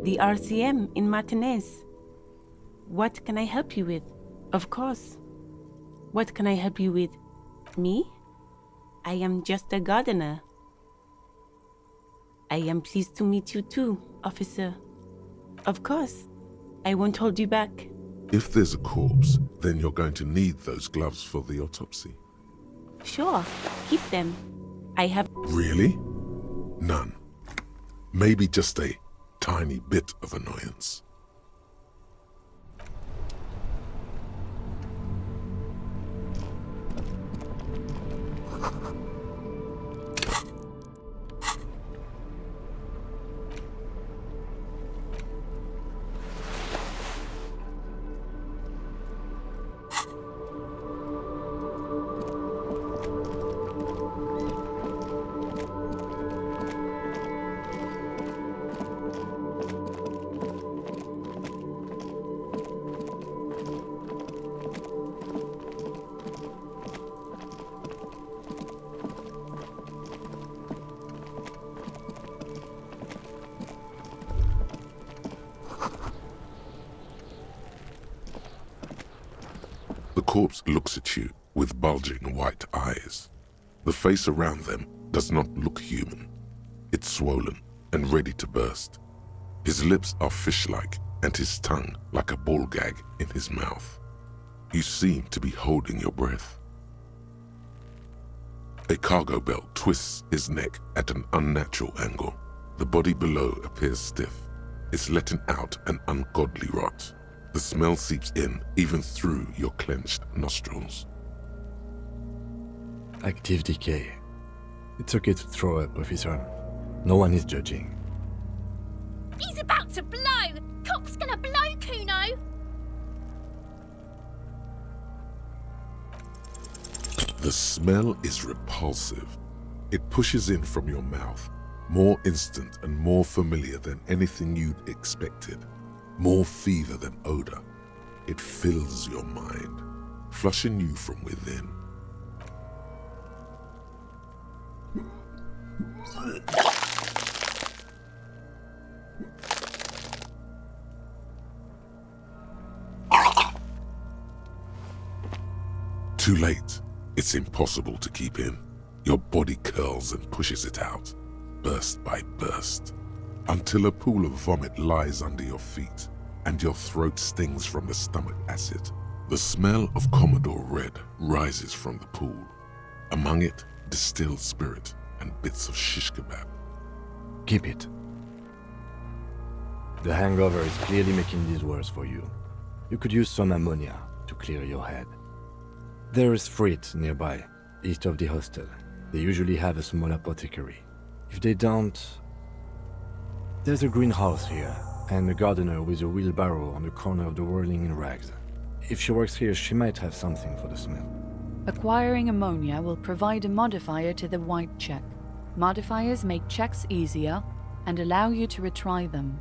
The RCM in Martinez. What can I help you with? Of course. What can I help you with? Me? I am just a gardener. I am pleased to meet you too, officer. Of course. I won't hold you back. If there's a corpse, then you're going to need those gloves for the autopsy. Sure, keep them. I have... Really? None. Maybe just a tiny bit of annoyance. The corpse looks at you with bulging white eyes. The face around them does not look human. It's swollen and ready to burst. His lips are fish-like and his tongue like a ball gag in his mouth. You seem to be holding your breath. A cargo belt twists his neck at an unnatural angle. The body below appears stiff. It's letting out an ungodly rot. The smell seeps in even through your clenched nostrils. Active decay. It's okay to throw up, officer. No one is judging. He's about to blow! Cop's gonna blow, Kuno! The smell is repulsive. It pushes in from your mouth, more instant and more familiar than anything you'd expected. More fever than odor. It fills your mind, flushing you from within. Too late. It's impossible to keep in. Your body curls and pushes it out, burst by burst, until a pool of vomit lies under your feet and your throat stings from the stomach acid. The smell of Commodore Red rises from the pool. Among it, distilled spirit and bits of shish kebab. Keep it. The hangover is clearly making this worse for you. You could use some ammonia to clear your head. There is Frit nearby, east of the hostel. They usually have a small apothecary. If they don't... There's a greenhouse here, and a gardener with a wheelbarrow on the corner of the whirling in rags. If she works here, she might have something for the smell. Acquiring ammonia will provide a modifier to the white check. Modifiers make checks easier and allow you to retry them.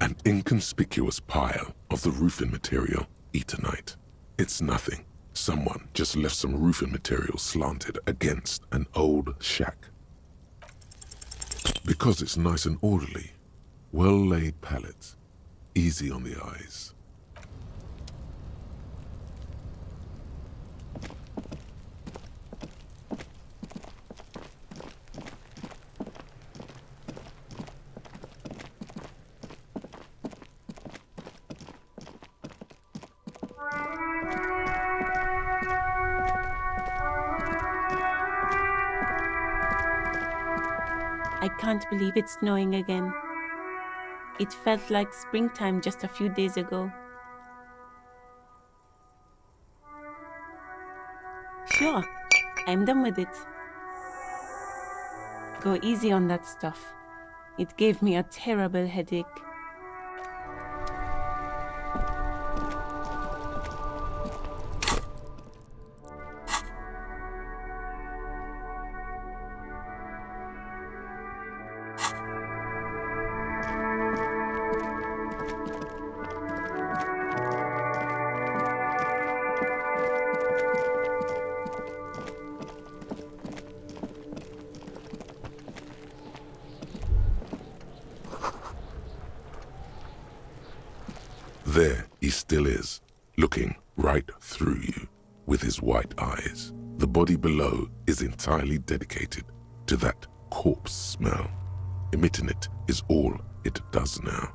An inconspicuous pile of the roofing material, Eternite. It's nothing. Someone just left some roofing material slanted against an old shack. Because it's nice and orderly, well-laid pallets, easy on the eyes. I can't believe it's snowing again. It felt like springtime just a few days ago. Sure, I'm done with it. Go easy on that stuff. It gave me a terrible headache. There he still is, looking right through you with his white eyes. The body below is entirely dedicated to that corpse smell. Emitting it is all it does now.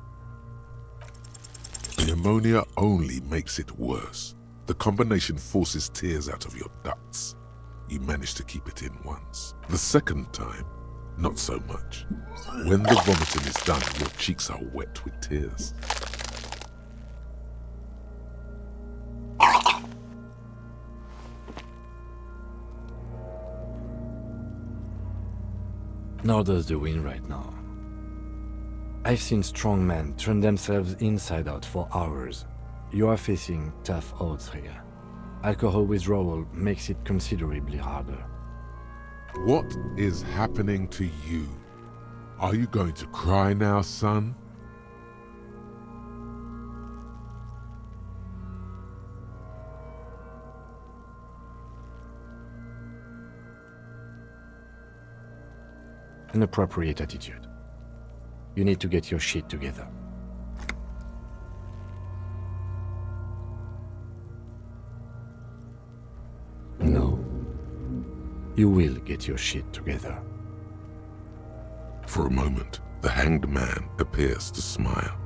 The ammonia only makes it worse. The combination forces tears out of your ducts. You manage to keep it in once. The second time, not so much. When the vomiting is done, your cheeks are wet with tears. Nor does the wind right now. I've seen strong men turn themselves inside out for hours. You are facing tough odds here. Alcohol withdrawal makes it considerably harder. What is happening to you? Are you going to cry now, son? An appropriate attitude. You need to get your shit together. No. You will get your shit together. For a moment, the hanged man appears to smile.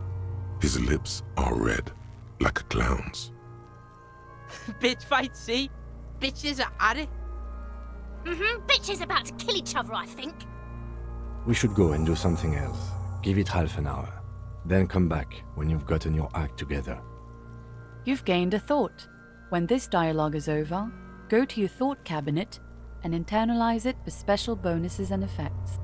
His lips are red, like a clown's. Bitch fight, see? Bitches are at it. Bitches about to kill each other, I think. We should go and do something else. Give it half an hour. Then come back when you've gotten your act together. You've gained a thought. When this dialogue is over, go to your thought cabinet and internalize it for special bonuses and effects.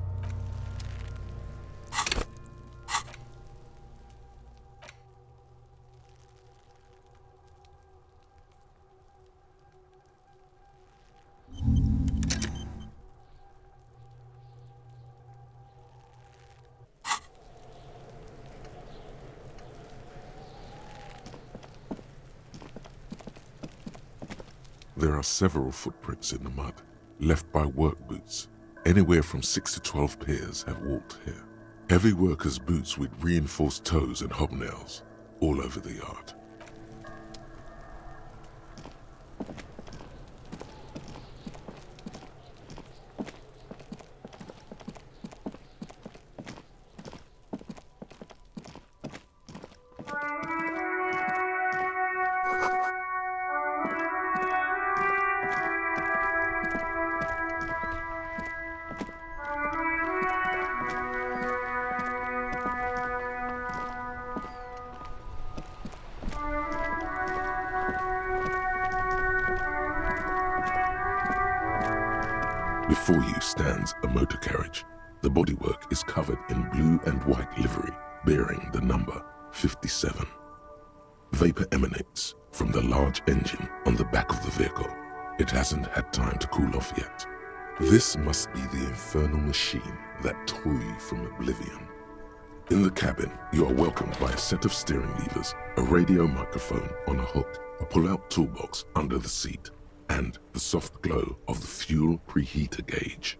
There are several footprints in the mud, left by work boots. Anywhere from 6 to 12 pairs have walked here. Heavy workers' boots with reinforced toes and hobnails all over the yard. Before you stands a motor carriage. The bodywork is covered in blue and white livery, bearing the number 57. Vapor emanates from the large engine on the back of the vehicle. It hasn't had time to cool off yet. This must be the infernal machine that tore you from oblivion. In the cabin, you are welcomed by a set of steering levers, a radio microphone on a hook, a pull-out toolbox under the seat, and the soft glow of the fuel preheater gauge.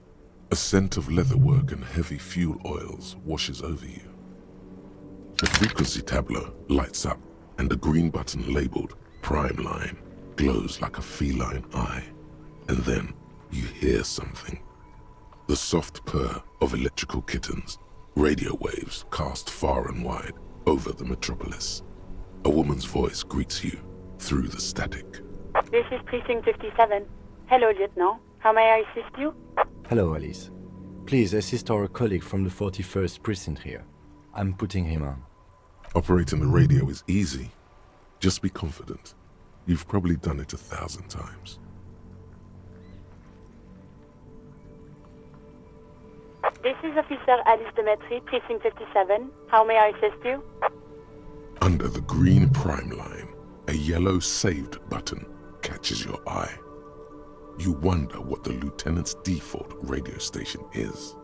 A scent of leatherwork and heavy fuel oils washes over you. The frequency tableau lights up, and the green button labeled Prime Line glows like a feline eye. And then you hear something. The soft purr of electrical kittens, radio waves cast far and wide over the metropolis. A woman's voice greets you through the static. This is Precinct 57. Hello, Lieutenant. How may I assist you? Hello, Alice. Please assist our colleague from the 41st Precinct here. I'm putting him on. Operating the radio is easy. Just be confident. You've probably done it 1,000 times. This is Officer Alice Demetri, Precinct 57. How may I assist you? Under the green Prime Line, a yellow saved button catches your eye. You wonder what the lieutenant's default radio station is.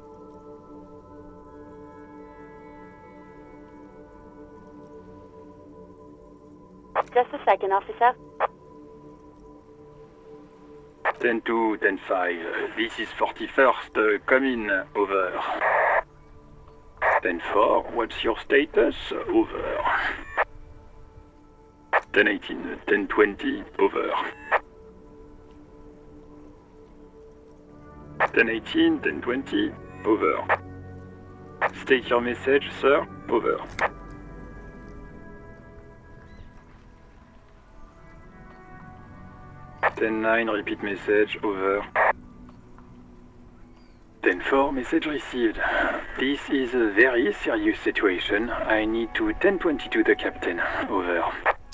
Just a second, officer. 10-2, 10-5, this is 41st, come in, over. 10-4, what's your status? Over. 1018, 1020, over. 1018, 1020, over. State your message, sir, over. 10-9, repeat message, over. 10-4, message received. This is a very serious situation. I need to 1022 the captain, over.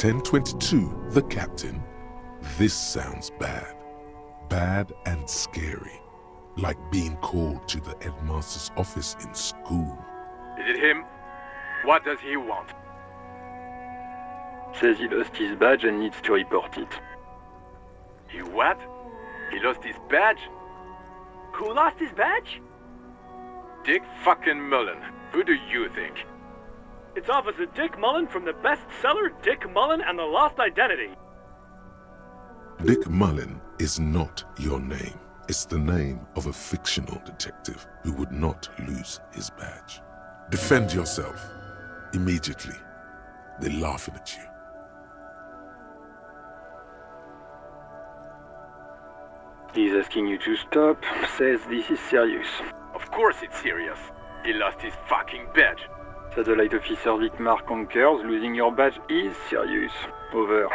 1022, the captain. This sounds bad. Bad and scary. Like being called to the headmaster's office in school. Is it him? What does he want? Says he lost his badge and needs to report it. He what? He lost his badge? Who lost his badge? Dick fucking Mullen. Who do you think? It's Officer Dick Mullen from the bestseller Dick Mullen and the Lost Identity. Dick Mullen is not your name. It's the name of a fictional detective who would not lose his badge. Defend yourself. Immediately. They're laughing at you. He's asking you to stop, says this is serious. Of course it's serious. He lost his fucking badge. Satellite Officer Dietmar concurs, losing your badge is serious. Over.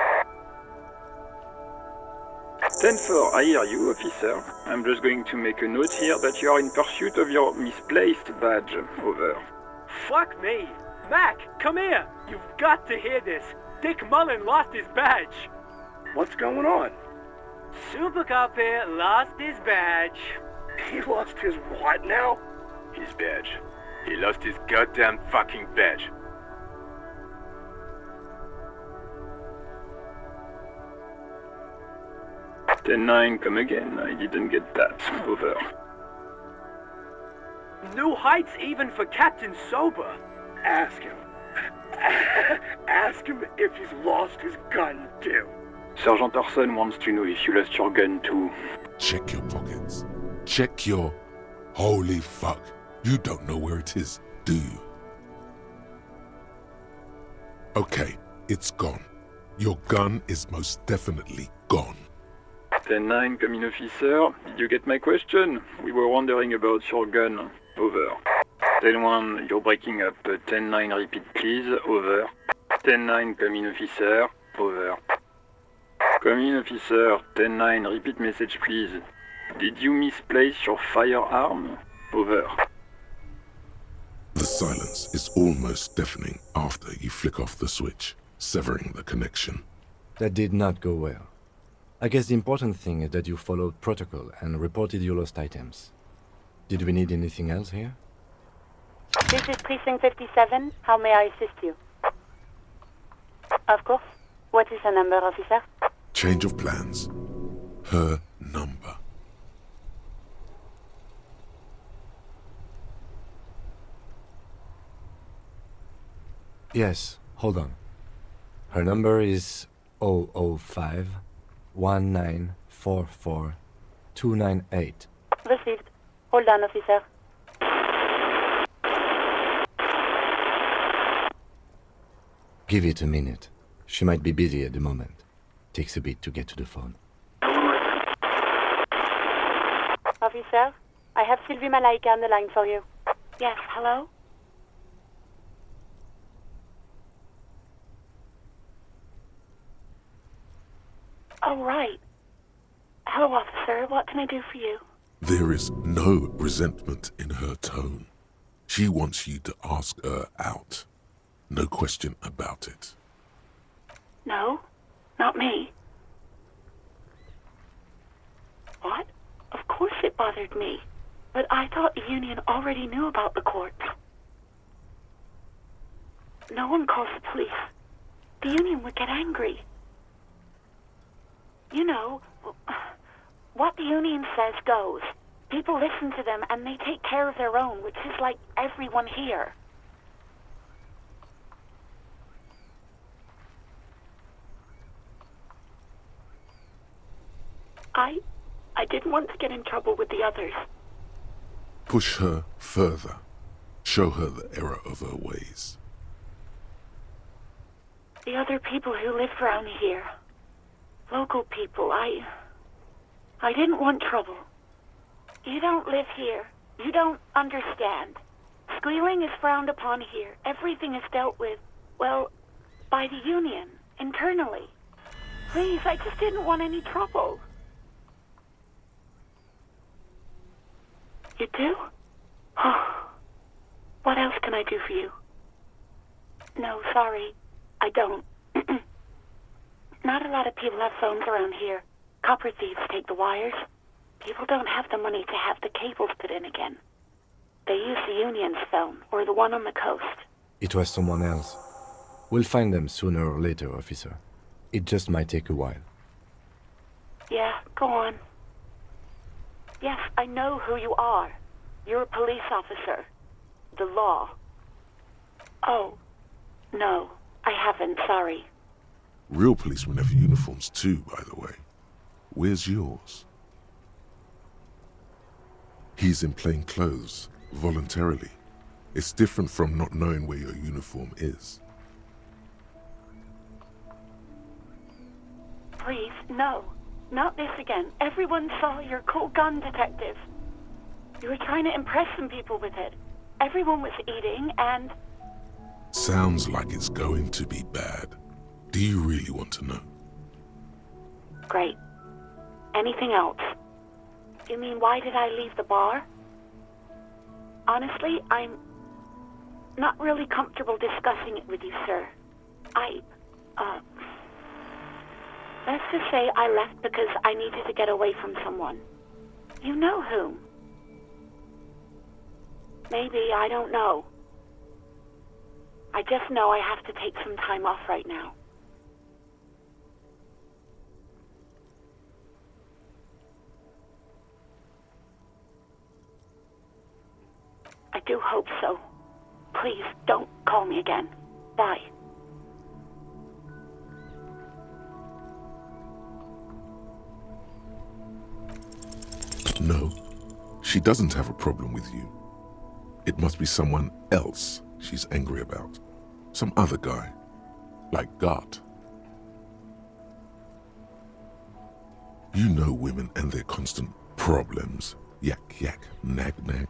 10-4, I hear you, officer. I'm just going to make a note here that you are in pursuit of your misplaced badge. Over. Fuck me. Mac, come here. You've got to hear this. Dick Mullen lost his badge. What's going on? Super Cop here lost his badge. He lost his what now? His badge. He lost his goddamn fucking badge. 10-9, come again. I didn't get that. Over. New heights even for Captain Sober. Ask him. Ask him if he's lost his gun too. Sergeant Orson wants to know if you lost your gun too. Check your pockets. Check your... Holy fuck. You don't know where it is, do you? Okay, it's gone. Your gun is most definitely gone. 10-9, come in, officer. Did you get my question? We were wondering about your gun. Over. 10-1, you're breaking up. 10-9, repeat please. Over. 10-9, come in, officer. Over. Come in, officer. 10-9, repeat message please. Did you misplace your firearm? Over. The silence is almost deafening after you flick off the switch, severing the connection. That did not go well. I guess the important thing is that you followed protocol and reported your lost items. Did we need anything else here? This is Precinct 57. How may I assist you? Of course. What is her number, officer? Change of plans. Her number. Yes, hold on. Her number is 005 1944 298. Received. Hold on, officer. Give it a minute. She might be busy at the moment. Takes a bit to get to the phone. Officer, I have Sylvie Malaika on the line for you. Yes, hello? Oh, right. Hello, officer. What can I do for you? There is no resentment in her tone. She wants you to ask her out. No question about it. No, not me. What? Of course it bothered me. But I thought the union already knew about the courts. No one calls the police. The union would get angry. You know, what the union says goes. People listen to them and they take care of their own, which is like everyone here. I didn't want to get in trouble with the others. Push her further. Show her the error of her ways. The other people who live around here. Local people. I didn't want trouble. You don't live here. You don't understand. Squealing is frowned upon here. Everything is dealt with, well, by the union, internally. Please, I just didn't want any trouble. You do? Oh. What else can I do for you? No, sorry. I don't. Not a lot of people have phones around here. Copper thieves take the wires. People don't have the money to have the cables put in again. They use the union's phone, or the one on the coast. It was someone else. We'll find them sooner or later, officer. It just might take a while. Yeah, go on. Yes, I know who you are. You're a police officer. The law. Oh, no, I haven't, sorry. Real policemen have uniforms too, by the way. Where's yours? He's in plain clothes, voluntarily. It's different from not knowing where your uniform is. Please, no. Not this again. Everyone saw your cool gun, detective. You were trying to impress some people with it. Everyone was eating, and... Sounds like it's going to be bad. Do you really want to know? Great. Anything else? You mean, why did I leave the bar? Honestly, I'm not really comfortable discussing it with you, sir. Let's just say I left because I needed to get away from someone. You know whom? Maybe, I don't know. I just know I have to take some time off right now. I do hope so. Please, don't call me again. Bye. No, she doesn't have a problem with you. It must be someone else she's angry about. Some other guy, like Gart. You know women and their constant problems. Yak, yak, nag, nag.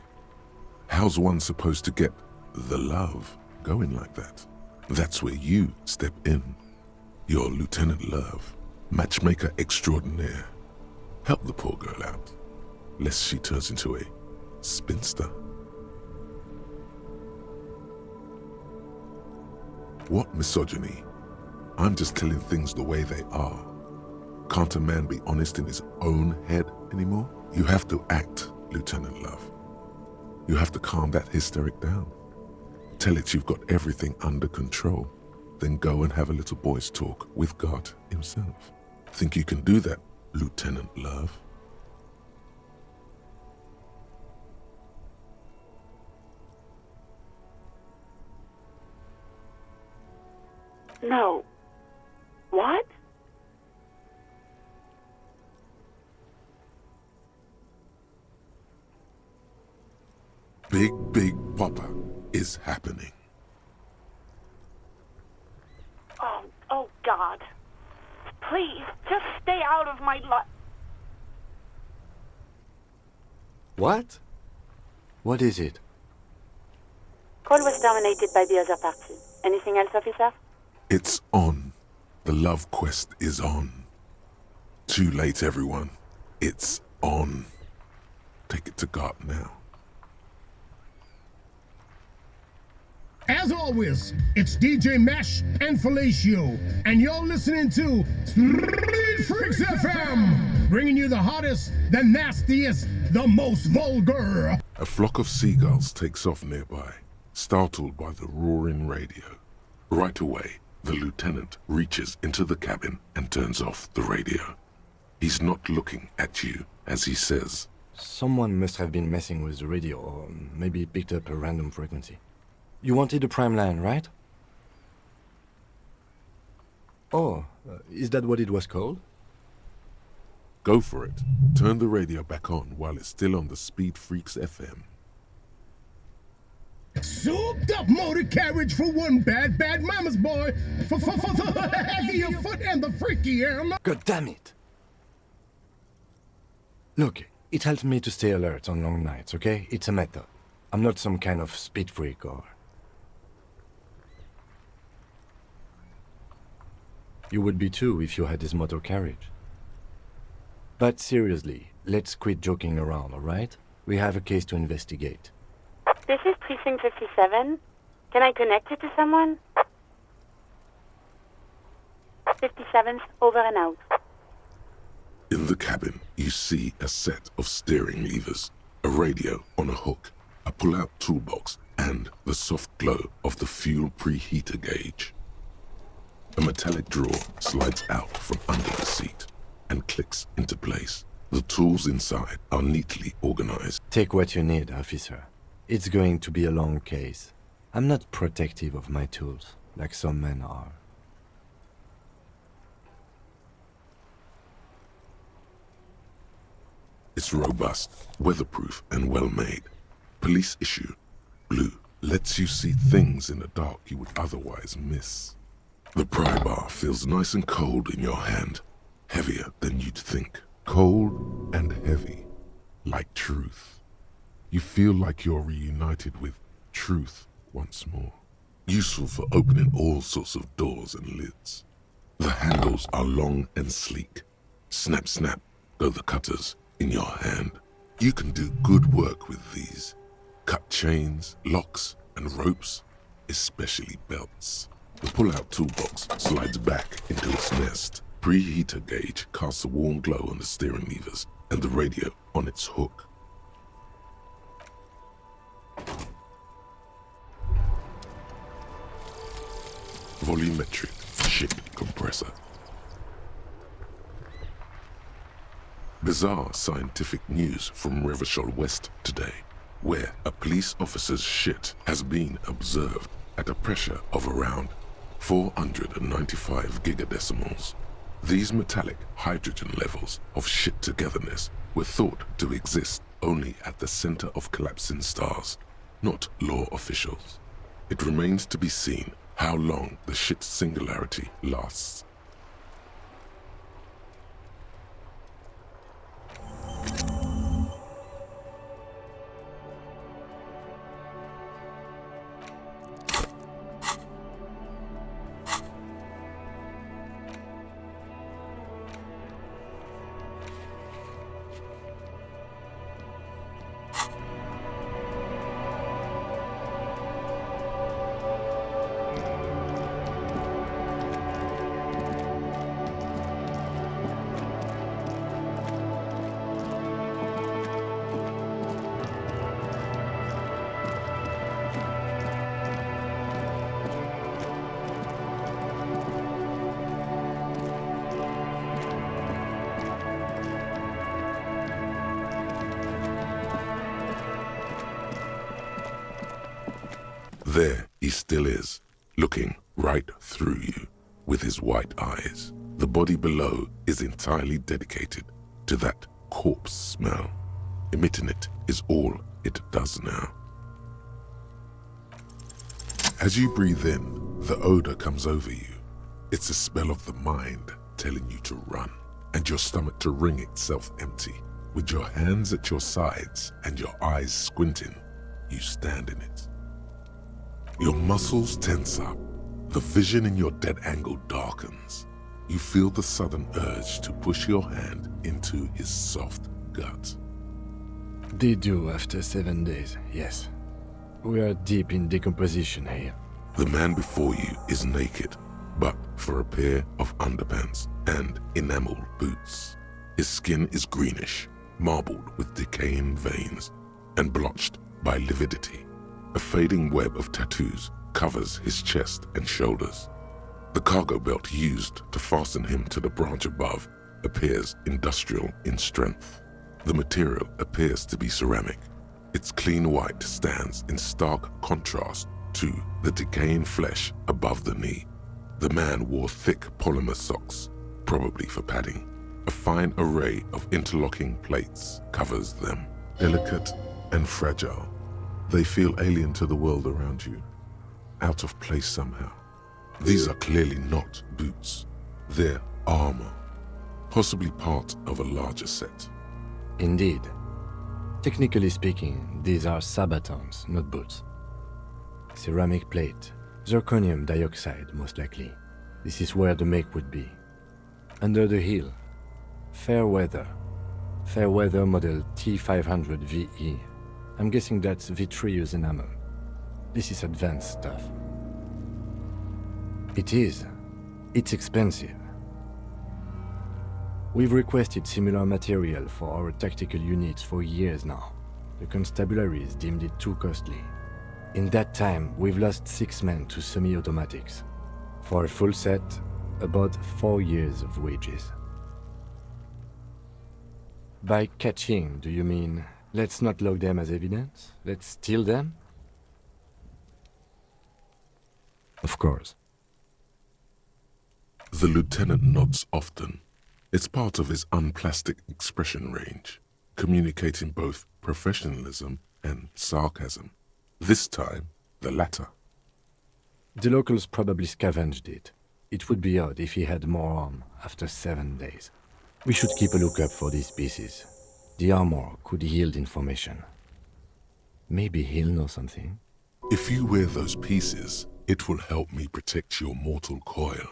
How's one supposed to get the love going like that? That's where you step in. You're Lieutenant Love, matchmaker extraordinaire. Help the poor girl out, lest she turns into a spinster. What misogyny? I'm just telling things the way they are. Can't a man be honest in his own head anymore? You have to act, Lieutenant Love. You have to calm that hysteric down. Tell it you've got everything under control. Then go and have a little boys' talk with God himself. Think you can do that, Lieutenant Love? No. What? Big Papa is happening. Oh God. Please, just stay out of my life. What? What is it? Call was terminated by the other party. Anything else, officer? It's on. The love quest is on. Too late, everyone. It's on. Take it to God now. As always, it's DJ Mesh and Felicio, and you're listening to Street Freaks FM, bringing you the hottest, the nastiest, the most vulgar. A flock of seagulls takes off nearby, startled by the roaring radio. Right away, the lieutenant reaches into the cabin and turns off the radio. He's not looking at you as he says, Someone must have been messing with the radio, or maybe it picked up a random frequency. You wanted a prime line, right? Oh, is that what it was called? Go for it. Turn the radio back on while it's still on the Speed Freaks FM. Souped up motor carriage for one bad mama's boy. For the heavier foot and the freakier. God damn it! Look, it helps me to stay alert on long nights, okay? It's a method. I'm not some kind of speed freak or... You would be too if you had this motor carriage. But seriously, let's quit joking around, alright? We have a case to investigate. This is Precinct 57. Can I connect you to someone? 57th, over and out. In the cabin, you see a set of steering levers, a radio on a hook, a pull-out toolbox, and the soft glow of the fuel preheater gauge. A metallic drawer slides out from under the seat and clicks into place. The tools inside are neatly organized. Take what you need, officer. It's going to be a long case. I'm not protective of my tools, like some men are. It's robust, weatherproof, and well-made. Police issue. Blue lets you see things in the dark you would otherwise miss. The pry bar feels nice and cold in your hand, heavier than you'd think. Cold and heavy, like truth. You feel like you're reunited with truth once more. Useful for opening all sorts of doors and lids. The handles are long and sleek. Snap, snap, go the cutters in your hand. You can do good work with these. Cut chains, locks, and ropes, especially belts. The pull-out toolbox slides back into its nest. Preheater gauge casts a warm glow on the steering levers and the radio on its hook. Volumetric ship compressor. Bizarre scientific news from Revachol West today, where a police officer's shit has been observed at a pressure of around 495 gigadecimals. These metallic hydrogen levels of shit togetherness were thought to exist only at the center of collapsing stars, not law officials. It remains to be seen how long the shit singularity lasts. There he still is, looking right through you with his white eyes. The body below is entirely dedicated to that corpse smell. Emitting it is all it does now. As you breathe in, the odor comes over you. It's a smell of the mind telling you to run, and your stomach to wring itself empty. With your hands at your sides and your eyes squinting, you stand in it. Your muscles tense up. The vision in your dead angle darkens. You feel the sudden urge to push your hand into his soft gut. They do after 7 days, yes. We are deep in decomposition here. The man before you is naked, but for a pair of underpants and enamel boots. His skin is greenish, marbled with decaying veins, and blotched by lividity. A fading web of tattoos covers his chest and shoulders. The cargo belt used to fasten him to the branch above appears industrial in strength. The material appears to be ceramic. Its clean white stands in stark contrast to the decaying flesh above the knee. The man wore thick polymer socks, probably for padding. A fine array of interlocking plates covers them, delicate and fragile. They feel alien to the world around you, out of place somehow. These are clearly not boots. They're armor, possibly part of a larger set. Indeed. Technically speaking, these are sabatons, not boots. Ceramic plate, zirconium dioxide most likely. This is where the make would be. Under the heel, Fairweather model T500 VE. I'm guessing that's vitreous enamel. This is advanced stuff. It is. It's expensive. We've requested similar material for our tactical units for years now. The constabularies deemed it too costly. In that time, we've lost 6 men to semi-automatics. For a full set, about 4 years of wages. By catching, do you mean, let's not log them as evidence? Let's steal them? Of course. The lieutenant nods often. It's part of his unplastic expression range, communicating both professionalism and sarcasm. This time, the latter. The locals probably scavenged it. It would be odd if he had more on after 7 days. We should keep a lookout for these pieces. The armor could yield information. Maybe he'll know something. If you wear those pieces, it will help me protect your mortal coil.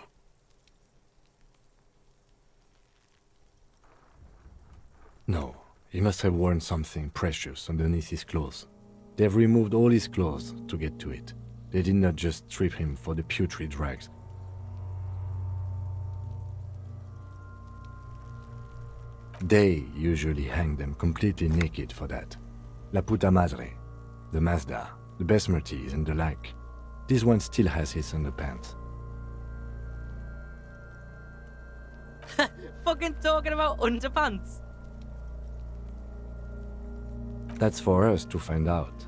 No, he must have worn something precious underneath his clothes. They've removed all his clothes to get to it. They did not just strip him for the putrid rags. They usually hang them completely naked for that. La puta madre, the Mazda, the Besmerties and the like. This one still has his underpants. Fucking talking about underpants. That's for us to find out.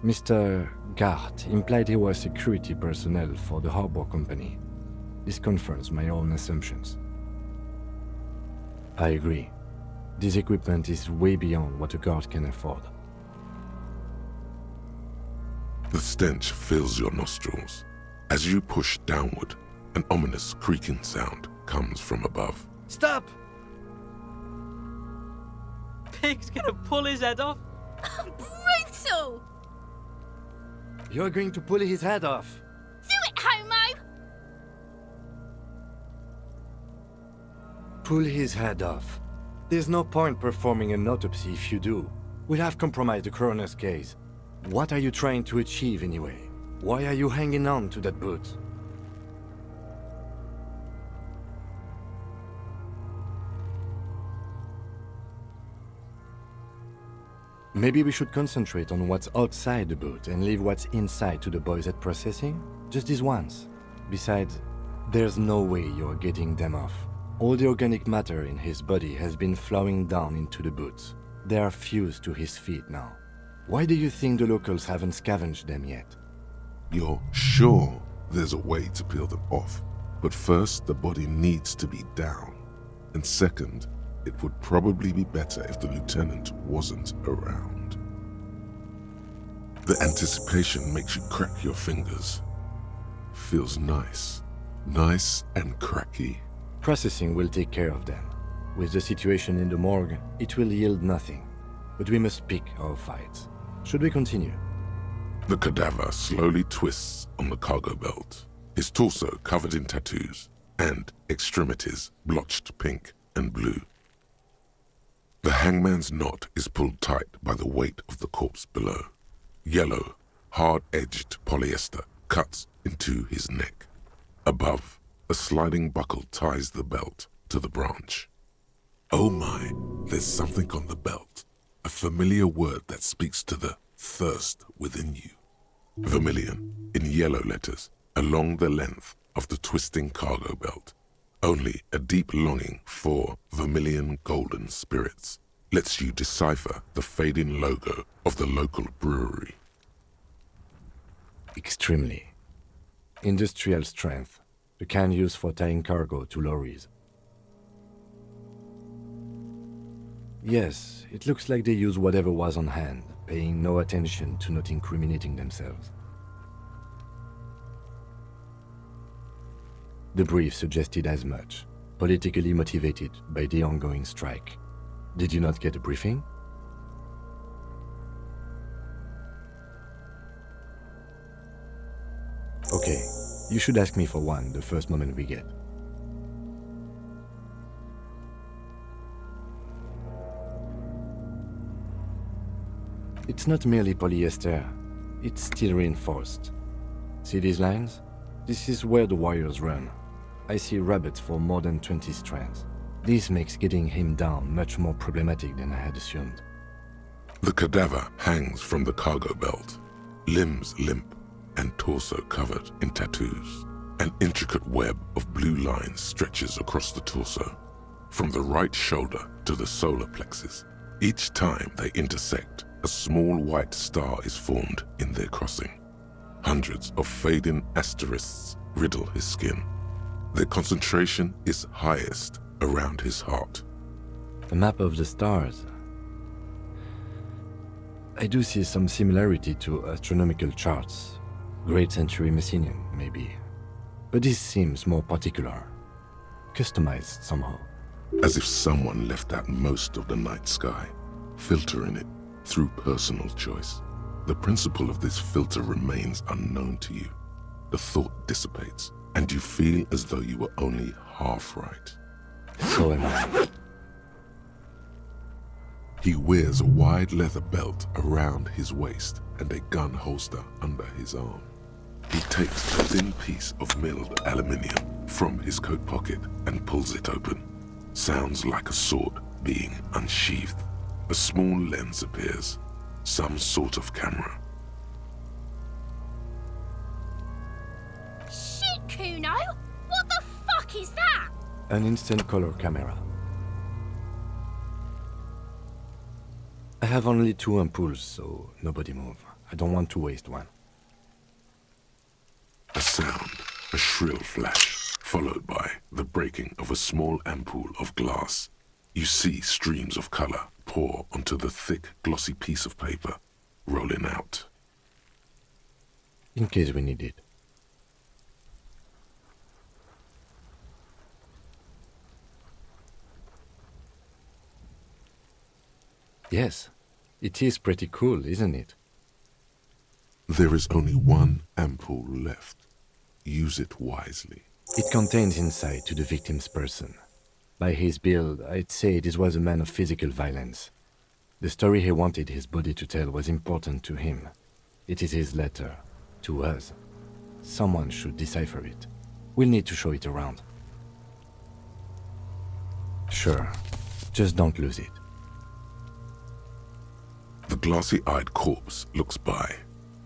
Mr. Gart implied he was security personnel for the harbor company. This confirms my own assumptions. I agree. This equipment is way beyond what a guard can afford. The stench fills your nostrils. As you push downward, an ominous creaking sound comes from above. Stop! Pig's gonna pull his head off. Brutal! You're going to pull his head off. Do it, homo! Pull his head off. There's no point performing an autopsy if you do. We'll have compromised the coroner's case. What are you trying to achieve anyway? Why are you hanging on to that boot? Maybe we should concentrate on what's outside the boot and leave what's inside to the boys at processing? Just this once. Besides, there's no way you're getting them off. All the organic matter in his body has been flowing down into the boots. They are fused to his feet now. Why do you think the locals haven't scavenged them yet? You're sure there's a way to peel them off, but first the body needs to be down. And second, it would probably be better if the lieutenant wasn't around. The anticipation makes you crack your fingers. Feels nice. Nice and cracky. Processing will take care of them. With the situation in the morgue, it will yield nothing. But we must pick our fights. Should we continue? The cadaver slowly twists on the cargo belt, his torso covered in tattoos, and extremities blotched pink and blue. The hangman's knot is pulled tight by the weight of the corpse below. Yellow, hard-edged polyester cuts into his neck. Above, a sliding buckle ties the belt to the branch. Oh my, there's something on the belt. A familiar word that speaks to the thirst within you. Vermilion, in yellow letters, along the length of the twisting cargo belt. Only a deep longing for vermilion golden spirits lets you decipher the fading logo of the local brewery. Extremely. Industrial strength. The kind used for tying cargo to lorries. Yes, it looks like they use whatever was on hand. paying no attention to not incriminating themselves. The brief suggested as much, politically motivated by the ongoing strike. Did you not get a briefing? Okay, you should ask me for one the first moment we get. It's not merely polyester, it's steel reinforced. See these lines? This is where the wires run. I see rabbits for more than 20 strands. This makes getting him down much more problematic than I had assumed. The cadaver hangs from the cargo belt, limbs limp and torso covered in tattoos. An intricate web of blue lines stretches across the torso, from the right shoulder to the solar plexus. Each time they intersect, a small white star is formed in their crossing. Hundreds of fading asterisks riddle his skin. Their concentration is highest around his heart. A map of the stars. I do see some similarity to astronomical charts. Great Century Messinian, maybe. But this seems more particular. Customized somehow. As if someone left out most of the night sky, filtering it through personal choice. The principle of this filter remains unknown to you. The thought dissipates, and you feel as though you were only half right. So am I. He wears a wide leather belt around his waist and a gun holster under his arm. He takes a thin piece of milled aluminium from his coat pocket and pulls it open. Sounds like a sword being unsheathed. A small lens appears, some sort of camera. Shit, Kuno! What the fuck is that? An instant color camera. I have only 2 ampoules, so nobody move. I don't want to waste one. A sound, a shrill flash, followed by the breaking of a small ampoule of glass. You see streams of color pour onto the thick, glossy piece of paper, rolling out. In case we need it. Yes, it is pretty cool, isn't it? There is only one ampoule left. Use it wisely. It contains insight to the victim's person. By his build, I'd say this was a man of physical violence. The story he wanted his body to tell was important to him. It is his letter, to us. Someone should decipher it. We'll need to show it around. Sure, just don't lose it. The glassy-eyed corpse looks by,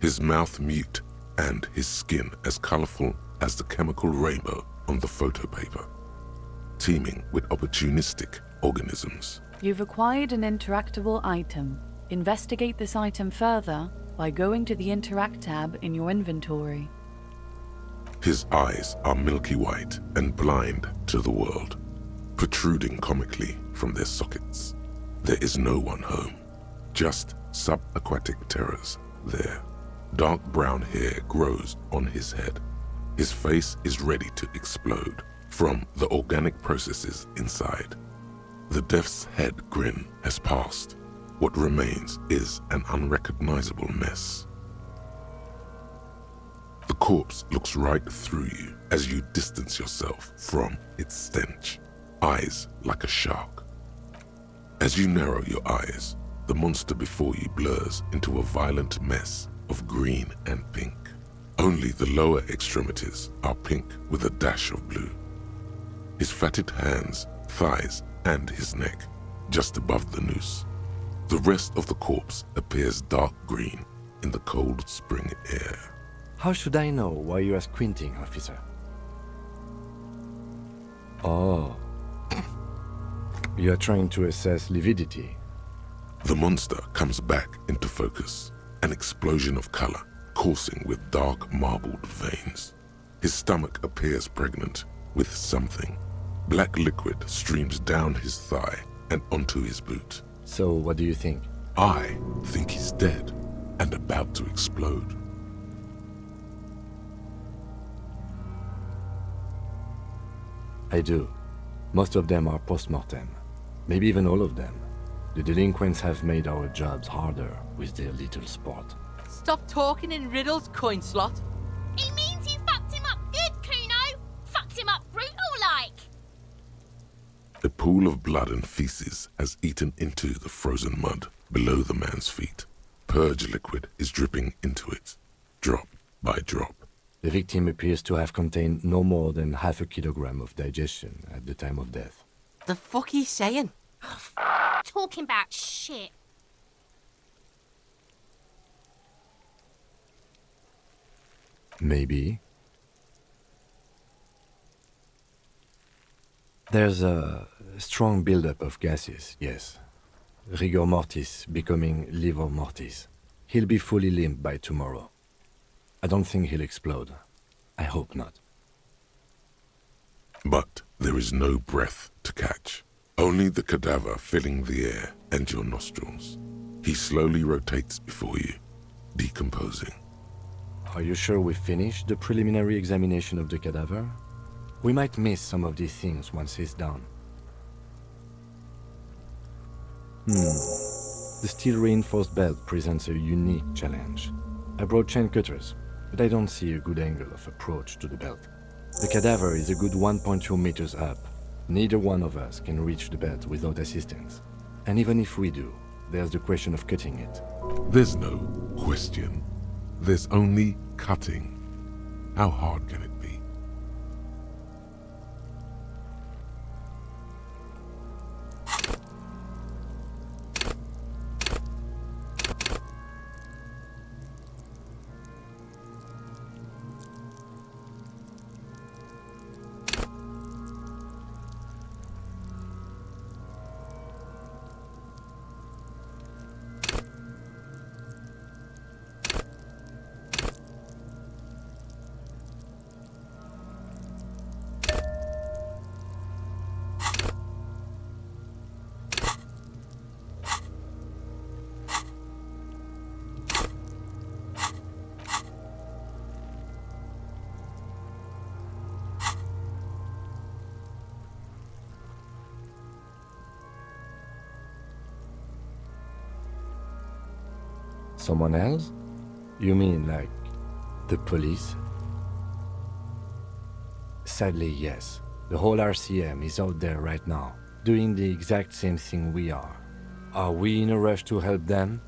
his mouth mute and his skin as colorful as the chemical rainbow on the photo paper, teeming with opportunistic organisms. You've acquired an interactable item. Investigate this item further by going to the Interact tab in your inventory. His eyes are milky white and blind to the world, protruding comically from their sockets. There is no one home, just subaquatic terrors there. Dark brown hair grows on his head. His face is ready to explode from the organic processes inside. The death's head grin has passed. What remains is an unrecognizable mess. The corpse looks right through you as you distance yourself from its stench, eyes like a shark. As you narrow your eyes, the monster before you blurs into a violent mess of green and pink. Only the lower extremities are pink with a dash of blue. His fatted hands, thighs, and his neck, just above the noose. The rest of the corpse appears dark green in the cold spring air. How should I know why you are squinting, officer? Oh. You are trying to assess lividity. The monster comes back into focus, an explosion of color coursing with dark marbled veins. His stomach appears pregnant with something. Black liquid streams down his thigh and onto his boot. So what do you think? I think he's dead and about to explode. I do. Most of them are post-mortem. Maybe even all of them. The delinquents have made our jobs harder with their little sport. Stop talking in riddles, coin slot. He means you fucked him up good, Kuno. Fucked him up brutal-like. A pool of blood and feces has eaten into the frozen mud below the man's feet. Purge liquid is dripping into it, drop by drop. The victim appears to have contained no more than half a kilogram of digestion at the time of death. The fuck he's saying? Talking about shit. Maybe. There's a strong buildup of gases, yes. Rigor mortis becoming livor mortis. He'll be fully limp by tomorrow. I don't think he'll explode. I hope not. But there is no breath to catch. Only the cadaver filling the air and your nostrils. He slowly rotates before you, decomposing. Are you sure we finished the preliminary examination of the cadaver? We might miss some of these things once he's done. The steel-reinforced belt presents a unique challenge. I brought chain cutters, but I don't see a good angle of approach to the belt. The cadaver is a good 1.2 meters up. Neither one of us can reach the belt without assistance. And even if we do, there's the question of cutting it. There's no question. There's only cutting. How hard can it be? Someone else? You mean like the police? Sadly, yes. The whole RCM is out there right now, doing the exact same thing we are. Are we in a rush to help them?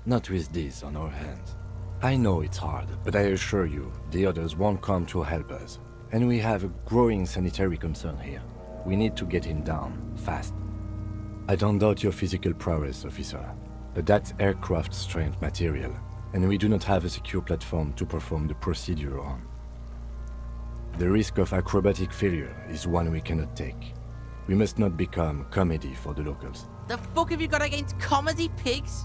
Not with this on our hands. I know it's hard, but I assure you, the others won't come to help us. And we have a growing sanitary concern here. We need to get him down, fast. I don't doubt your physical prowess, officer. But that's aircraft-strength material, and we do not have a secure platform to perform the procedure on. The risk of acrobatic failure is one we cannot take. We must not become comedy for the locals. The fuck have you got against comedy, pigs?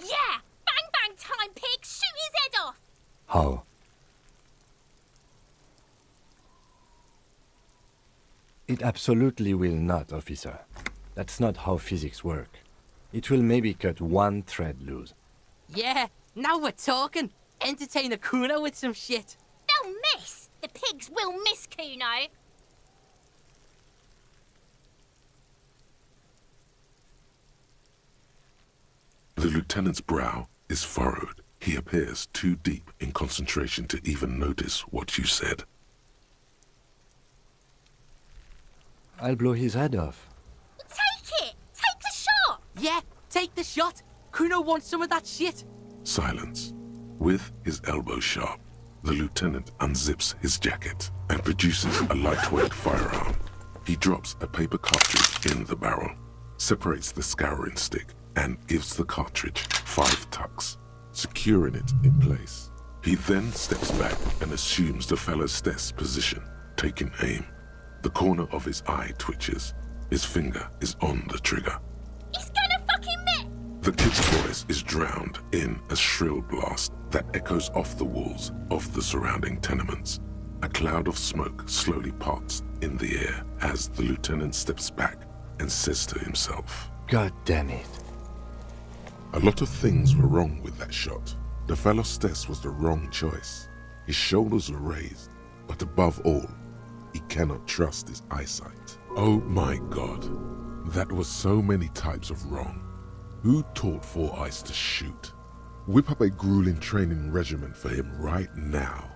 Yeah! Bang bang time, pig! Shoot his head off! How? It absolutely will not, officer. That's not how physics work. It will maybe cut one thread loose. Yeah, now we're talking. Entertain a Kuno with some shit. They'll miss! The pigs will miss Kuno! The lieutenant's brow is furrowed. He appears too deep in concentration to even notice what you said. I'll blow his head off. Take it! Take the shot! Yeah, take the shot. Kuno wants some of that shit. Silence. With his elbow sharp, the lieutenant unzips his jacket and produces a lightweight firearm. He drops a paper cartridge in the barrel, separates the scouring stick, and gives the cartridge 5 tucks, securing it in place. He then steps back and assumes the fellow's desk position, taking aim. The corner of his eye twitches. His finger is on the trigger. He's gonna fucking miss! The kid's voice is drowned in a shrill blast that echoes off the walls of the surrounding tenements. A cloud of smoke slowly parts in the air as the lieutenant steps back and says to himself, God damn it. a lot of things were wrong with that shot. The Velocitess was the wrong choice. His shoulders were raised, but above all, he cannot trust his eyesight. Oh my God, that was so many types of wrong. Who taught Four Eyes to shoot? Whip up a grueling training regimen for him right now.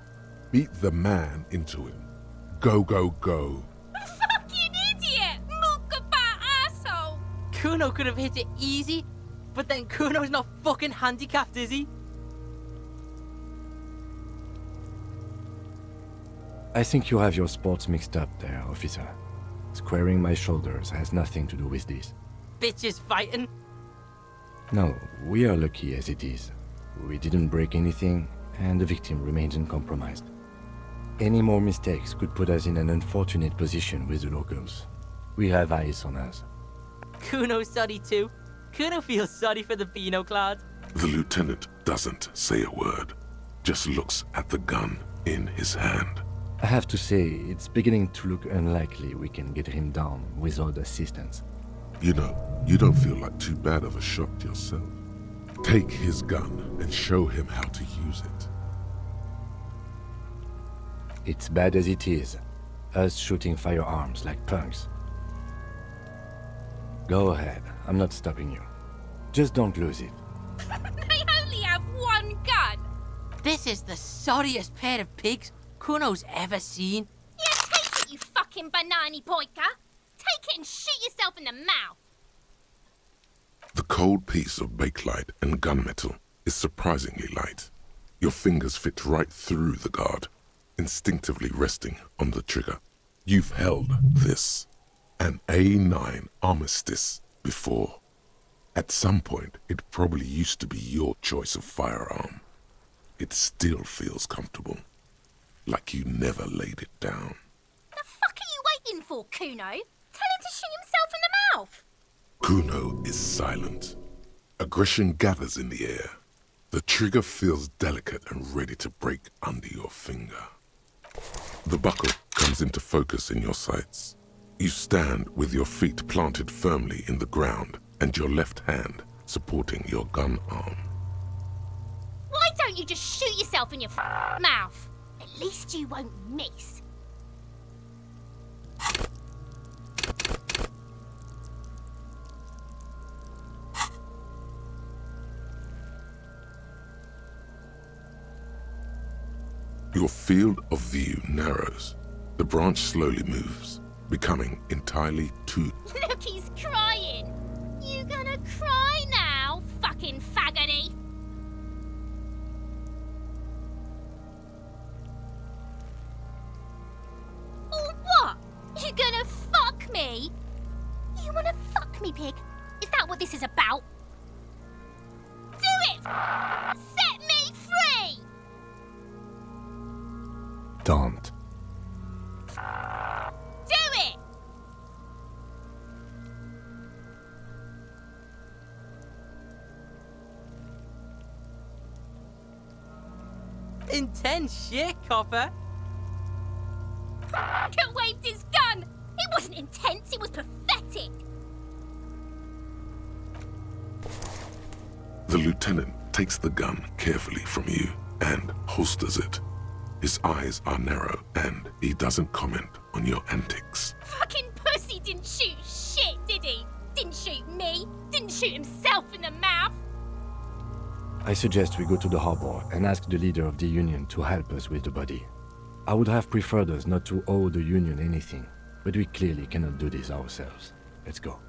Beat the man into him. Go, go, go. Fucking idiot! Mukabat asshole! Kuno could have hit it easy, but then Kuno's not fucking handicapped, is he? I think you have your sports mixed up there, officer. Squaring my shoulders has nothing to do with this. Bitches fighting. No, we are lucky as it is. We didn't break anything, and the victim remains uncompromised. Any more mistakes could put us in an unfortunate position with the locals. We have eyes on us. Kuno's sorry too. Kuno feels sorry for the Beano Cloud. The lieutenant doesn't say a word, just looks at the gun in his hand. I have to say, it's beginning to look unlikely we can get him down without assistance. You know, you don't feel like too bad of a shot yourself. Take his gun and show him how to use it. It's bad as it is, us shooting firearms like punks. Go ahead, I'm not stopping you. Just don't lose it. They only have one gun! This is the sorriest pair of pigs Kuno's ever seen. Yeah, take it, you fucking banani poika! Take it and shoot yourself in the mouth! The cold piece of bakelite and gunmetal is surprisingly light. Your fingers fit right through the guard, instinctively resting on the trigger. You've held this, an A9 Armistice, before. At some point, it probably used to be your choice of firearm. It still feels comfortable, like you never laid it down. The fuck are you waiting for, Kuno? Tell him to shoot himself in the mouth! Kuno is silent. Aggression gathers in the air. The trigger feels delicate and ready to break under your finger. The buckle comes into focus in your sights. You stand with your feet planted firmly in the ground and your left hand supporting your gun arm. Why don't you just shoot yourself in your mouth? At least you won't miss. Your field of view narrows. The branch slowly moves, becoming entirely too... Look, he's crying. You gonna cry now, fucking faggoty? Or what? You gonna fuck me? You wanna fuck me, pig? Is that what this is about? Do it! Set me free! Don't. Do it! Intense shit, copper. Fucker waved his gun! It wasn't intense, it was pathetic! The lieutenant takes the gun carefully from you and holsters it. His eyes are narrow and he doesn't comment on your antics. Fucking pussy didn't shoot shit, did he? Didn't shoot me, didn't shoot himself in the mouth. I suggest we go to the harbor and ask the leader of the Union to help us with the body. I would have preferred us not to owe the Union anything, but we clearly cannot do this ourselves. Let's go.